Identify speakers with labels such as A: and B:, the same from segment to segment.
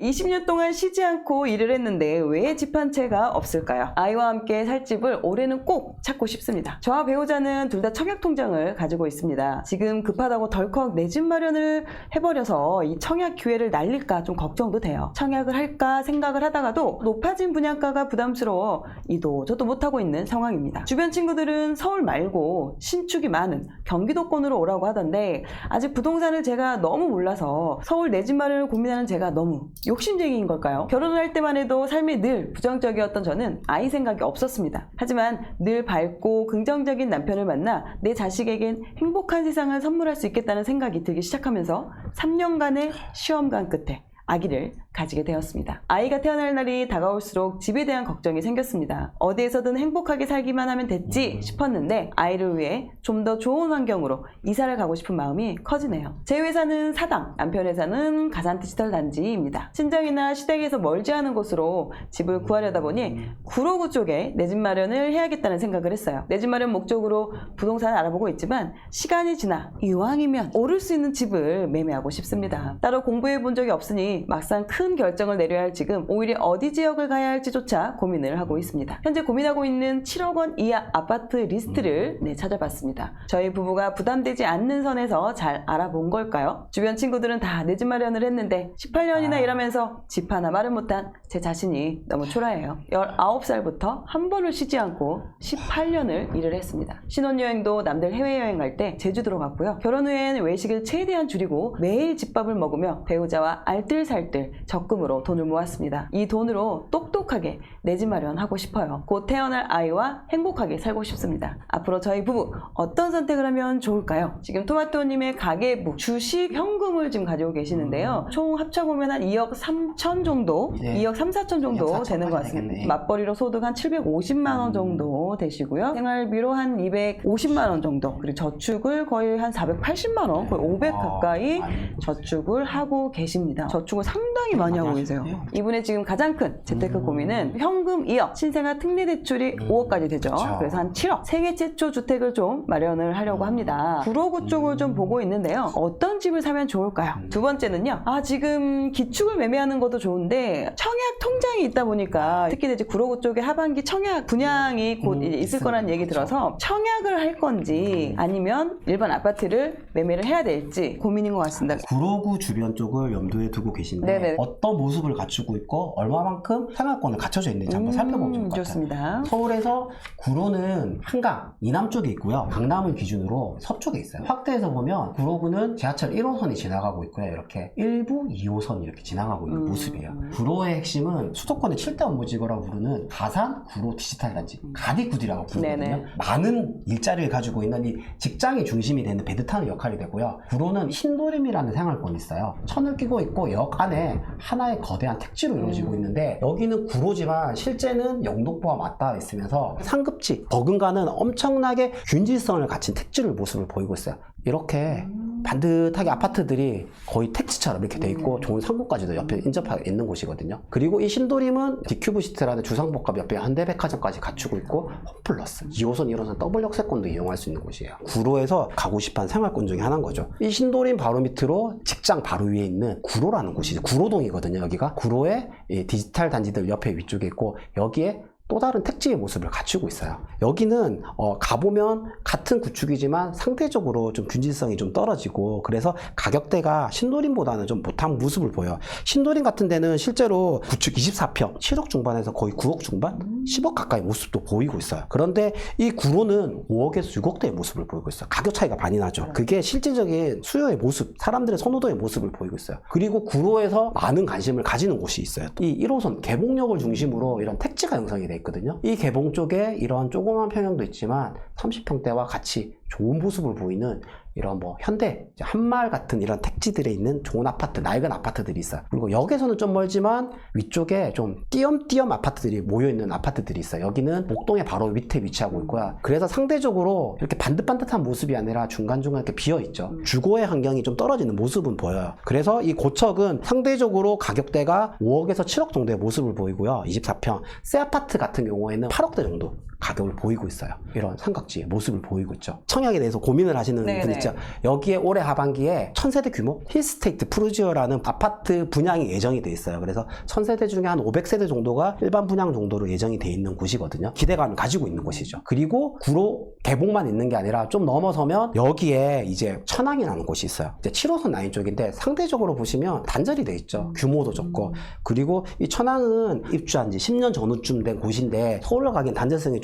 A: 20년 동안 쉬지 않고 일을 했는데 왜 집 한 채가 없을까요? 아이와 함께 살 집을 올해는 꼭 찾고 싶습니다. 저와 배우자는 둘 다 청약 통장을 가지고 있습니다. 지금 급하다고 덜컥 내 집 마련을 해버려서 이 청약 기회를 날릴까 좀 걱정도 돼요. 청약을 할까 생각을 하다가도 높아진 분양가가 부담스러워 이도 저도 못하고 있는 상황입니다. 주변 친구들은 서울 말고 신축이 많은 경기도권으로 오라고 하던데 아직 부동산을 제가 너무 몰라서 서울 내 집 마련을 고민하는 제가 너무 욕심쟁이인 걸까요? 결혼을 할 때만 해도 삶이 늘 부정적이었던 저는 아이 생각이 없었습니다. 하지만 늘 밝고 긍정적인 남편을 만나 내 자식에겐 행복한 세상을 선물할 수 있겠다는 생각이 들기 시작하면서 3년간의 시험관 끝에 아기를 가지게 되었습니다. 아이가 태어날 날이 다가올수록 집에 대한 걱정이 생겼습니다. 어디에서든 행복하게 살기만 하면 됐지 싶었는데 아이를 위해 좀 더 좋은 환경으로 이사를 가고 싶은 마음이 커지네요. 제 회사는 사당, 남편 회사는 가산 디지털 단지입니다. 친정이나 시댁에서 멀지 않은 곳으로 집을 구하려다 보니 구로구 쪽에 내 집 마련을 해야겠다는 생각을 했어요. 내 집 마련 목적으로 부동산을 알아보고 있지만 시간이 지나 이왕이면 오를 수 있는 집을 매매하고 싶습니다. 따로 공부해 본 적이 없으니 막상 큰 결정을 내려야 할 지금 오히려 어디 지역을 가야 할지조차 고민을 하고 있습니다. 현재 고민하고 있는 7억 원 이하 아파트 리스트를 찾아봤습니다. 저희 부부가 부담되지 않는 선에서 잘 알아본 걸까요? 주변 친구들은 다 내 집 마련을 했는데 18년이나 일하면서 집 하나 마련 못한 제 자신이 너무 초라해요. 19살부터 한 번을 쉬지 않고 18년을 일을 했습니다. 신혼여행도 남들 해외여행 갈 때 제주도로 갔고요. 결혼 후엔 외식을 최대한 줄이고 매일 집밥을 먹으며 배우자와 알뜰살뜰 적금으로 돈을 모았습니다. 이 돈으로 똑똑하게 내 집 마련하고 싶어요. 곧 태어날 아이와 행복하게 살고 싶습니다. 앞으로 저희 부부 어떤 선택을 하면 좋을까요? 지금 토마토님의 가계부, 주식, 현금을 지금 가지고 계시는데요. 총 합쳐보면 한 2억 3천 정도, 2억 3, 4천 정도 되는 것 같습니다.
B: 되겠네.
A: 맞벌이로 소득 한 750만 원 정도 되시고요. 생활비로 한 250만 원 정도, 그리고 저축을 거의 한 480만 원, 거의 500 가까이 저축을 하고 계십니다. 저축을 상당히 많이 하고 계세요. 이분의 지금 가장 큰 재테크 고민은 현금 2억, 신생아 특례대출이 5억까지 되죠.
B: 그쵸.
A: 그래서 한 7억, 세계 최초 주택을 좀 마련을 하려고 합니다. 구로구 쪽을 좀 보고 있는데요. 어떤 집을 사면 좋을까요? 두 번째는요. 지금 기축을 매매하는 것도 좋은데 청약 통장이 있다 보니까 특히 이제 구로구 쪽에 하반기 청약 분양이 곧 이제 있을 거라는 얘기 들어서 청약을 할 건지 아니면 일반 아파트를 매매를 해야 될지 고민인 것 같습니다.
B: 구로구 주변 쪽을 염두에 두고 계신데
A: 네네.
B: 어떤 모습을 갖추고 있고 얼마만큼 생활권을 갖춰져 있는지 한번 살펴보면 좋을 것 같아요.
A: 좋습니다.
B: 서울에서 구로는 한강 이남 쪽에 있고요. 강남을 기준으로 서쪽에 있어요. 확대해서 보면 구로구는 지하철 1호선이 지나가고 있고요. 이렇게 1부, 2호선 이렇게 지나가고 있는 모습이에요. 구로의 핵심은 수도권의 7대 업무지구라고 부르는 가산, 구로 디지털 단지, 가디구디라고 부르거든요.
A: 네네.
B: 많은 일자리를 가지고 있는 이 직장이 중심이 되는 베드타운 역할이 되고요. 구로는 신도림이라는 생활권이 있어요. 천을 끼고 있고 역 안에 하나의 거대한 택지로 이루어지고 있는데 여기는 구로지만 실제는 영등포와 맞닿아 있으면서 상급지, 버금가는 엄청나게 균질성을 갖춘 택지를 모습을 보이고 있어요. 이렇게 반듯하게 아파트들이 거의 택지처럼 이렇게 돼 있고 좋은 상고까지도 옆에 인접하게 있는 곳이거든요. 그리고 이 신도림은 디큐브시티라는 주상복합 옆에 현대백화점까지 갖추고 있고 홈플러스 2호선 1호선 더블 역세권도 이용할 수 있는 곳이에요. 구로에서 가고 싶은 생활권 중에 하나인 거죠. 이 신도림 바로 밑으로 직장 바로 위에 있는 구로라는 곳이죠. 구로동이거든요. 여기가 구로의 이 디지털 단지들 옆에 위쪽에 있고 여기에 또 다른 택지의 모습을 갖추고 있어요. 여기는 가보면 같은 구축이지만 상대적으로 좀 균질성이 좀 떨어지고 그래서 가격대가 신도림보다는 좀 못한 모습을 보여요. 신도림 같은 데는 실제로 구축 24평 7억 중반에서 거의 9억 중반 10억 가까이 모습도 보이고 있어요. 그런데 이 구로는 5억에서 6억대의 모습을 보이고 있어요. 가격 차이가 많이 나죠. 그게 실질적인 수요의 모습, 사람들의 선호도의 모습을 보이고 있어요. 그리고 구로에서 많은 관심을 가지는 곳이 있어요. 이 1호선 개봉역을 중심으로 이런 택지가 형성이 돼 있거든요. 이 개봉 쪽에 이런 조그만 평형도 있지만 30평대와 같이 좋은 모습을 보이는 이런 뭐 현대 한마을 같은 이런 택지들에 있는 좋은 아파트, 낡은 아파트들이 있어요. 그리고 역에서는 좀 멀지만 위쪽에 좀 띄엄띄엄 아파트들이 모여있는 아파트들이 있어요. 여기는 목동의 바로 밑에 위치하고 있고요. 그래서 상대적으로 이렇게 반듯반듯한 모습이 아니라 중간중간 이렇게 비어있죠. 주거의 환경이 좀 떨어지는 모습은 보여요. 그래서 이 고척은 상대적으로 가격대가 5억에서 7억 정도의 모습을 보이고요. 24평 새 아파트 같은 경우에는 8억대 정도 가격을 보이고 있어요. 이런 삼각지의 모습을 보이고 있죠. 청약에 대해서 고민을 하시는
A: 네네.
B: 분 있죠. 여기에 올해 하반기에 1000세대 규모 힐스테이트 푸르지오라는 아파트 분양이 예정이 돼 있어요. 그래서 1000세대 중에 한 500세대 정도가 일반 분양 정도로 예정이 돼 있는 곳이거든요. 기대감을 가지고 있는 곳이죠. 그리고 구로 개봉만 있는 게 아니라 좀 넘어서면 여기에 이제 천왕이라는 곳이 있어요. 이제 7호선 라인 쪽인데 상대적으로 보시면 단절이 돼 있죠. 규모도 적고. 그리고 이 천왕은 입주한 지 10년 전후쯤 된 곳인데 서울로 가기엔 단절성이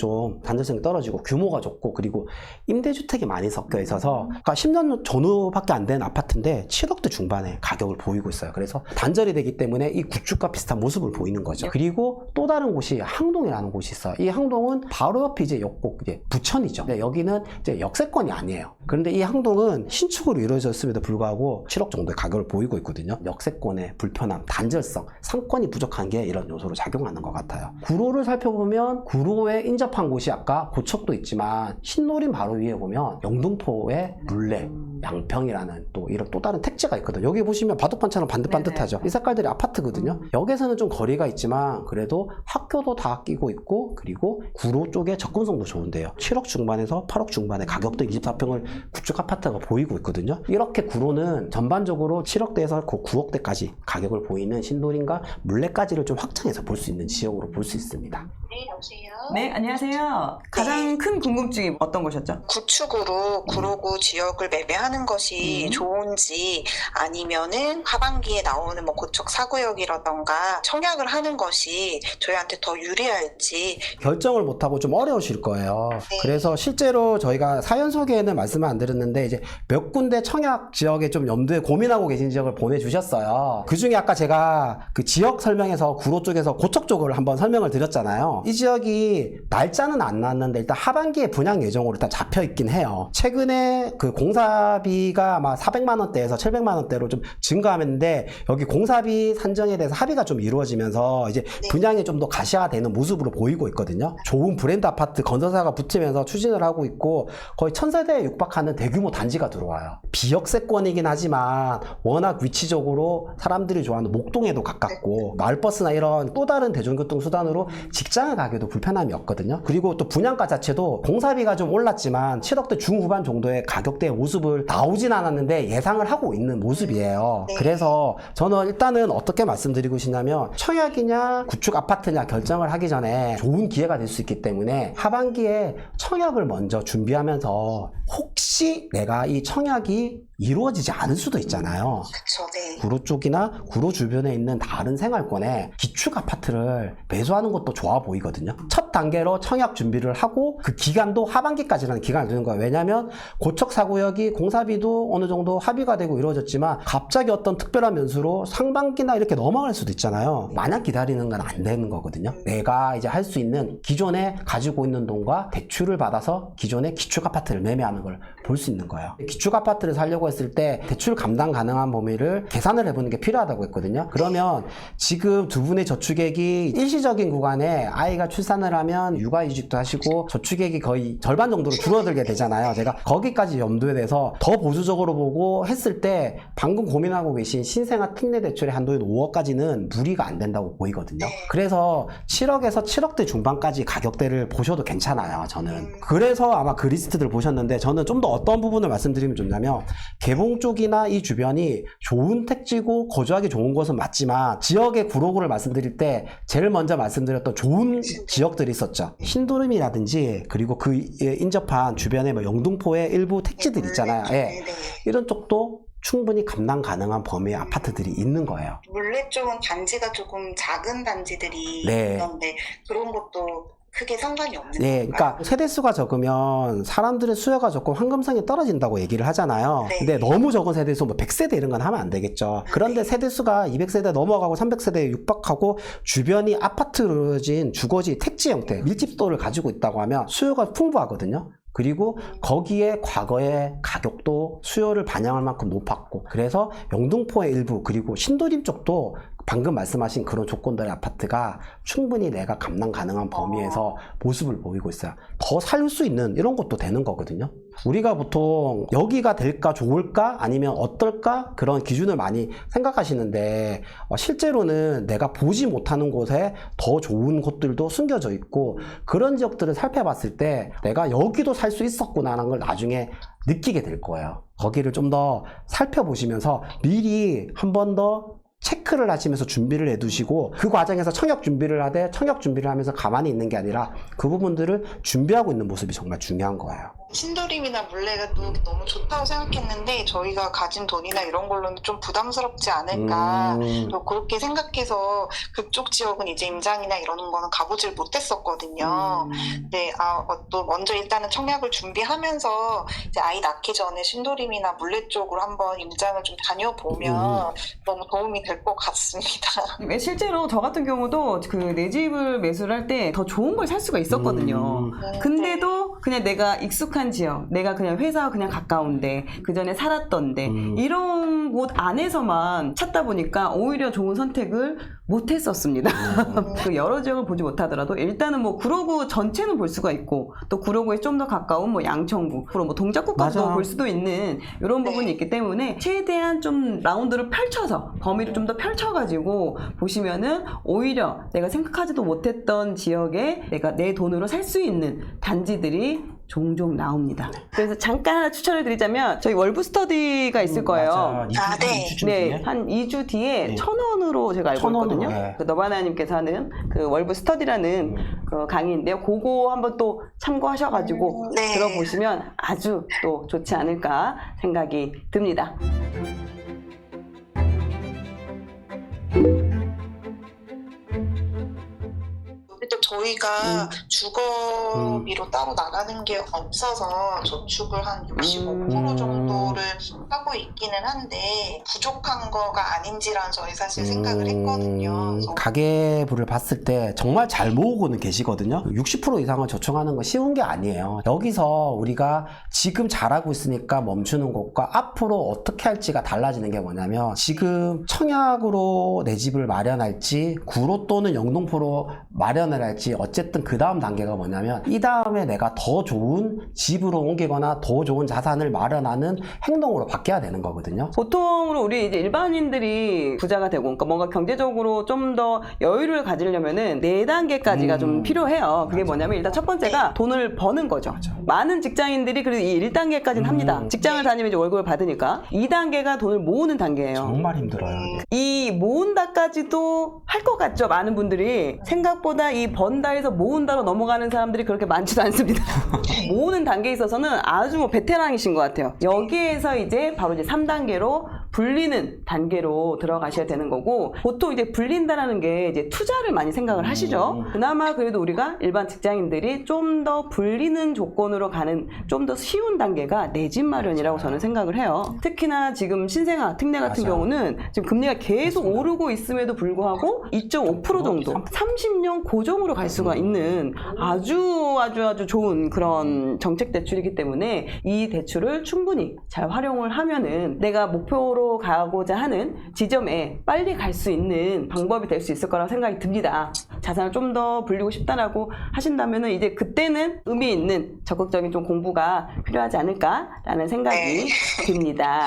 B: 떨어지고 규모가 적고 그리고 임대주택이 많이 섞여 있어서 그러니까 10년 전후밖에 안 된 아파트인데 7억대 중반에 가격을 보이고 있어요. 그래서 단절이 되기 때문에 이 구축과 비슷한 모습을 보이는 거죠. 그리고 또 다른 곳이 항동이라는 곳이 있어요. 이 항동은 바로 옆이 이제 역곡 이제 부천이죠. 근데 여기는 이제 역세권이 아니에요. 그런데 이 항동은 신축으로 이루어졌음에도 불구하고 7억 정도의 가격을 보이고 있거든요. 역세권의 불편함, 단절성, 상권이 부족한 게 이런 요소로 작용하는 것 같아요. 구로를 살펴보면 구로에 인접한 곳이 아까 고척도 있지만 신노림 바로 위에 보면 영등포의 물레, 양평이라는 또 이런 또 다른 택지가 있거든요. 여기 보시면 바둑판처럼 반듯반듯하죠. 이 색깔들이 아파트거든요. 역에서는 좀 거리가 있지만 그래도 학교도 다 끼고 있고 그리고 구로 쪽에 접근성도 좋은데요. 7억 중반에서 8억 중반의 가격대 24평을 구축 아파트가 보이고 있거든요. 이렇게 구로는 전반적으로 7억대에서 9억대까지 가격을 보이는 신도림과 물레까지를 좀 확장해서 볼 수 있는 지역으로 볼 수 있습니다.
C: 네, 여보세요?
A: 네, 안녕하세요. 가장 큰 궁금증이 어떤 것이었죠?
C: 구축으로 구로구 지역을 매매하는 것이 좋은지 아니면은 하반기에 나오는 뭐 고척 사구역이라던가 청약을 하는 것이 저희한테 더 유리할지.
B: 결정을 못하고 좀 어려우실 거예요.
C: 네.
B: 그래서 실제로 저희가 사연 소개에는 말씀을 안 드렸는데 이제 몇 군데 청약 지역에 좀 염두에 고민하고 계신 지역을 보내주셨어요. 그 중에 아까 제가 그 지역 설명에서 구로 쪽에서 고척 쪽을 한번 설명을 드렸잖아요. 이 지역이 날짜는 안 나왔는데 일단 하반기에 분양 예정으로 일단 잡혀 있긴 해요. 최근에 그 공사비가 아마 400만 원대에서 700만 원대로 좀 증가하는데 여기 공사비 산정에 대해서 합의가 좀 이루어지면서 이제 분양이 좀 더 가시화되는 모습으로 보이고 있거든요. 좋은 브랜드 아파트 건설사가 붙으면서 추진을 하고 있고 거의 1000세대에 육박하는 대규모 단지가 들어와요. 비역세권이긴 하지만 워낙 위치적으로 사람들이 좋아하는 목동에도 가깝고 마을버스나 이런 또 다른 대중교통 수단으로 직장을 가기도 불편함이 없거든요. 그리고 또 분양가 자체도 공사비가 좀 올랐지만 7억대 중후반 정도의 가격대의 모습을 나오진 않았는데 예상을 하고 있는 모습이에요. 그래서 저는 일단은 어떻게 말씀드리고 싶냐면 청약이냐 구축 아파트냐 결정을 하기 전에 좋은 기회가 될 수 있기 때문에 하반기에 청약을 먼저 준비하면서 혹시 내가 이 청약이 이루어지지 않을 수도 있잖아요.
C: 그쵸, 네.
B: 구로 쪽이나 구로 주변에 있는 다른 생활권에 기축 아파트를 매수하는 것도 좋아 보이거든요. 첫 단계로 청약 준비를 하고 그 기간도 하반기까지라는 기간을 두는 거예요. 왜냐하면 고척 사구역이 공사비도 어느 정도 합의가 되고 이루어졌지만 갑자기 어떤 특별한 변수로 상반기나 이렇게 넘어갈 수도 있잖아요. 마냥 기다리는 건 안 되는 거거든요. 내가 이제 할 수 있는 기존에 가지고 있는 돈과 대출을 받아서 기존의 기축 아파트를 매매하는 걸 볼 수 있는 거예요. 기축 아파트를 살려고 했을 때 대출 감당 가능한 범위를 계산을 해보는 게 필요하다고 했거든요. 그러면 지금 두 분의 저축액이 일시적인 구간에 아이가 출산을 하면 육아이직도 하시고 저축액이 거의 절반 정도로 줄어들게 되잖아요. 제가 거기까지 염두에 대서 더 보수적으로 보고 했을 때 방금 고민하고 계신 신생아 특례 대출의 한도인 5억까지는 무리가 안 된다고 보이거든요. 그래서 7억에서 7억대 중반까지 가격대를 보셔도 괜찮아요. 저는. 그래서 아마 그 리스트들 보셨는데 저는 좀 더 어떤 부분을 말씀드리면 좋냐면 개봉 쪽이나 이 주변이 좋은 택지고 거주하기 좋은 곳은 맞지만 지역의 구로구를 말씀드릴 때 제일 먼저 말씀드렸던 좋은 지역들이 있었죠. 신도림이라든지 그리고 그 인접한 주변에 뭐 영등포의 일부 택지들 있잖아요. 예. 이런 쪽도 충분히 감당 가능한 범위의 아파트들이 있는 거예요.
C: 물레 쪽은 단지가 조금 작은 단지들이
B: 네.
C: 있는데 그런 것도 크게 상관이 없는
B: 네,
C: 건가요?
B: 그러니까 세대수가 적으면 사람들의 수요가 적고 황금성이 떨어진다고 얘기를 하잖아요.
C: 네.
B: 근데 너무 적은 세대수, 뭐 100세대 이런 건 하면 안 되겠죠. 그런데 세대수가 200세대 넘어가고 300세대에 육박하고 주변이 아파트로진 주거지 택지 형태, 밀집도를 가지고 있다고 하면 수요가 풍부하거든요. 그리고 거기에 과거의 가격도 수요를 반영할 만큼 높았고 그래서 영등포의 일부 그리고 신도림 쪽도 방금 말씀하신 그런 조건들의 아파트가 충분히 내가 감당 가능한 범위에서 모습을 보이고 있어요. 더 살 수 있는 이런 것도 되는 거거든요. 우리가 보통 여기가 될까 좋을까 아니면 어떨까 그런 기준을 많이 생각하시는데 실제로는 내가 보지 못하는 곳에 더 좋은 곳들도 숨겨져 있고 그런 지역들을 살펴봤을 때 내가 여기도 살 수 있었구나라는 걸 나중에 느끼게 될 거예요. 거기를 좀 더 살펴보시면서 미리 한 번 더 체크를 하시면서 준비를 해두시고 그 과정에서 청약 준비를 하되 청약 준비를 하면서 가만히 있는 게 아니라 그 부분들을 준비하고 있는 모습이 정말 중요한 거예요.
C: 신도림이나 물레가 너무 좋다고 생각했는데 저희가 가진 돈이나 이런 걸로는 좀 부담스럽지 않을까 또 그렇게 생각해서 그쪽 지역은 이제 임장이나 이러는 거는 가보질 못했었거든요. 네, 또 먼저 일단은 청약을 준비하면서 이제 아이 낳기 전에 신도림이나 물레 쪽으로 한번 임장을 좀 다녀보면 너무 도움이 될 것 같습니다.
A: 실제로 저 같은 경우도 그 내 집을 매수를 할 때 더 좋은 걸 살 수가 있었거든요. 근데도 그냥 내가 익숙한 지역, 내가 그냥 회사와 그냥 가까운데, 그 전에 살았던데, 이런 곳 안에서만 찾다 보니까 오히려 좋은 선택을 못 했었습니다. 그 여러 지역을 보지 못하더라도 일단은 뭐 구로구 전체는 볼 수가 있고, 또 구로구에 좀 더 가까운 뭐 양천구, 그리고 뭐 동작구까지도 볼 수도 있는 이런 부분이 있기 때문에 최대한 좀 라운드를 펼쳐서, 범위를 좀 더 펼쳐가지고 보시면은 오히려 내가 생각하지도 못했던 지역에 내가 내 돈으로 살 수 있는 단지들이 종종 나옵니다. 그래서 잠깐 하나 추천을 드리자면 저희 월브 스터디가 있을 거예요.
B: 맞아.
C: 네.
B: 2주
A: 네,
B: 뒤에?
A: 한 2주 뒤에
B: 네.
A: 1,000원으로 제가 알고
B: 1,000원 으로,
A: 있거든요.
B: 네.
A: 그 너바나님께서 하는 그 월브 스터디라는 그 강의인데요. 그거 한번 또 참고하셔가지고
C: 네.
A: 들어보시면 아주 또 좋지 않을까 생각이 듭니다.
C: 또 저희가 주거비로 따로 나가는 게 없어서 저축을 한 65% 정도를 하고 있기는 한데 부족한 거가 아닌지란 저희 사실 생각을 했거든요. 그래서
B: 가계부를 봤을 때 정말 잘 모으고는 계시거든요. 60% 이상을 저축하는 건 쉬운 게 아니에요. 여기서 우리가 지금 잘하고 있으니까 멈추는 것과 앞으로 어떻게 할지가 달라지는 게 뭐냐면 지금 청약으로 내 집을 마련할지 구로 또는 영등포로 마련을 할지 어쨌든 그 다음 단계가 뭐냐면 이 다음에 내가 더 좋은 집으로 옮기거나 더 좋은 자산을 마련하는 행동으로 바뀌어야 되는 거거든요.
A: 보통으로 우리 이제 일반인들이 부자가 되고, 그러니까 뭔가 경제적으로 좀 더 여유를 가지려면은 4단계까지가 좀 필요해요. 그게 뭐냐면 일단 첫 번째가 돈을 버는 거죠. 많은 직장인들이 그래도 이 1단계까지는 합니다. 직장을 다니면 이제 월급을 받으니까. 2단계가 돈을 모으는 단계예요.
B: 정말 힘들어요.
A: 이 모은다까지도 할 것 같죠. 많은 분들이 생각보다 이 번다에서 모은다로 넘어가는 사람들이 그렇게 많지도 않습니다. 모으는 단계에 있어서는 아주 뭐 베테랑이신 것 같아요. 여기에서 이제 바로 이제 3단계로 불리는 단계로 들어가셔야 되는 거고, 보통 이제 불린다라는 게 이제 투자를 많이 생각을 하시죠. 그나마 그래도 우리가 일반 직장인들이 좀 더 불리는 조건으로 가는 좀 더 쉬운 단계가 내 집 마련이라고 저는 생각을 해요. 특히나 지금 신생아, 특례 같은 경우는 지금 금리가 계속 오르고 있음에도 불구하고 2.5% 정도 30년 고정으로 갈 수가 있는 아주 좋은 그런 정책 대출이기 때문에 이 대출을 충분히 잘 활용을 하면은 내가 목표로 가고자 하는 지점에 빨리 갈 수 있는 방법이 될 수 있을 거라고 생각이 듭니다. 자산을 좀 더 불리고 싶다라고 하신다면은 이제 그때는 의미 있는 적극적인 좀 공부가 필요하지 않을까라는 생각이 듭니다.